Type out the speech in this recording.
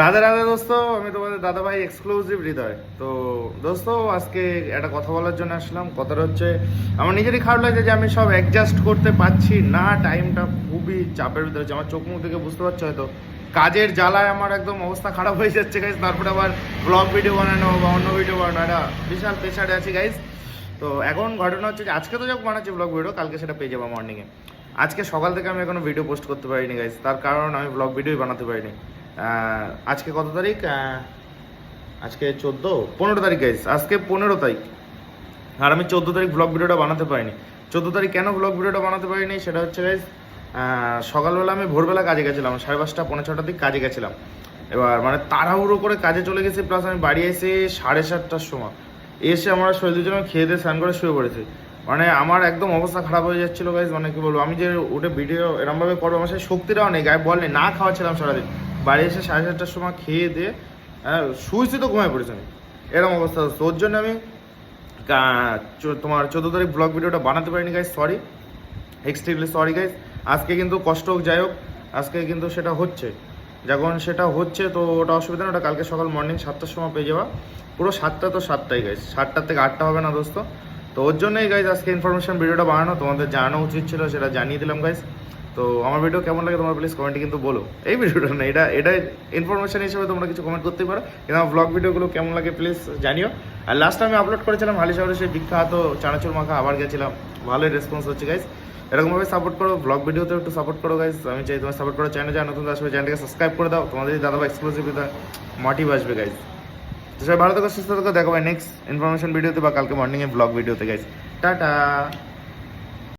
রাধে রাধে দোস্ত, আমি তোমাদের দাদা ভাই এক্সক্লুসিভ হৃদয়। তো দোস্ত, আজকে একটা কথা বলার জন্য আসলাম। কথাটা হচ্ছে, আমার নিজেরই খারাপ লাগছে যে আমি সব অ্যাডজাস্ট করতে পারছি না। টাইমটা খুবই চাপের ভিতরে আছে। আমার চোখ মুখ থেকে বুঝতে পারছো হয়তো, কাজের জ্বালায় আমার একদম অবস্থা খারাপ হয়ে যাচ্ছে গাইজ। তারপরে আবার ব্লগ ভিডিও বানানো বা অন্য ভিডিও বানানো, একটা বিশাল প্রেশারে আছি গাইজ। তো এখন ঘটনা হচ্ছে যে আজকে তো যখন বানাচ্ছি ব্লগ ভিডিও, কালকে সেটা পেয়ে যাবো মর্নিংয়ে। আজকে সকাল থেকে আমি এখনো ভিডিও পোস্ট করতে পারিনি গাইজ, তার কারণ আমি ব্লগ ভিডিওই বানাতে পারিনি। আজকে কত তারিখ? আজকে 15 তারিখ গাইজ, আজকে 15 তারিখ। আর আমি 14 তারিখ ব্লগ ভিডিওটা বানাতে পারিনি। 14 তারিখ কেন ব্লগ ভিডিওটা বানাতে পারিনি সেটা হচ্ছে গাইজ, সকালবেলা আমি ভোরবেলা কাজে গেছিলাম, 5:30 পৌনে 6টার দিক কাজে গেছিলাম। এবার মানে তাড়াহুড়ো করে কাজে চলে গেছি, প্লাস আমি বাড়ি এসে 7:30টার সময় এসে আমরা শরীর দুজনে খেয়ে দিয়ে স্নান করে শুয়ে পড়েছি। মানে আমার একদম অবস্থা খারাপ হয়ে যাচ্ছিলো গাইজ। মানে কি বলবো, আমি যে উঠে ভিডিও এরমভাবে করবো আমার সেই শক্তিটাও নেই, গায়ে বল নেই, না খাওয়াচ্ছিলাম সারাদিন। বাড়ি এসে 7:30টার সময় খেয়ে দিয়ে শুয়েছি তো ঘুমায় পড়েছি আমি, এরকম অবস্থা। তোর জন্য আমি তোমার 14 তারিখ ব্লগ ভিডিওটা বানাতে পারিনি guys, sorry, extremely sorry guys. আজকে কিন্তু কষ্ট হোক যাই হোক, আজকে কিন্তু সেটা হচ্ছে। যখন সেটা হচ্ছে তো ওটা অসুবিধা না, ওটা কালকে সকাল মর্নিং 7টার সময় পেয়ে যাওয়া। পুরো 7টা তো 7টাই গাইজ, 7টার থেকে 8টা হবে না দোস্ত। তো ওর জন্যই গাইজ আজকে ইনফরমেশন ভিডিওটা বানানো, তোমাদের জানানো উচিত ছিল, সেটা জানিয়ে দিলাম গাইজ। তো আমার ভিডিও কেমন লাগে তোমরা প্লিজ কমেন্টে কিন্তু বলো। এই ভিডিওটা না, এটা ইনফরমেশন হিসেবে তোমরা কিছু কমেন্ট করতেই পারো, কিন্তু আমার ব্লগ ভিডিওগুলো কেমন লাগে প্লিজ জানিও। আর লাস্ট আমি আপলোড করেছিলাম হালি শহরে সেই বিখ্যাত চানাচুর মাখা, আবার গেছিলাম, ভালোই রেসপন্স হচ্ছে গাইজ। এরকমভাবে সাপোর্ট করো, ব্লগ ভিডিওতে একটু সাপোর্ট করো গাইজ। আমি চাই তোমার সাপোর্ট করো। চ্যানেলে যারা নতুন আসবে চ্যানেলকে সাবস্ক্রাইব করে দাও, তোমাদের দাদা ভাই এক্সক্লুসিভ মোটিভ আসবে গাইজ। তো সবাই ভালো থাকো, সুস্থ থাকো, দেখা হয় নেক্সট ইনফরমেশন ভিডিওতে বা কালকে মর্নিংয়ে ব্লগ ভিডিওতে গাইজ। টাটা।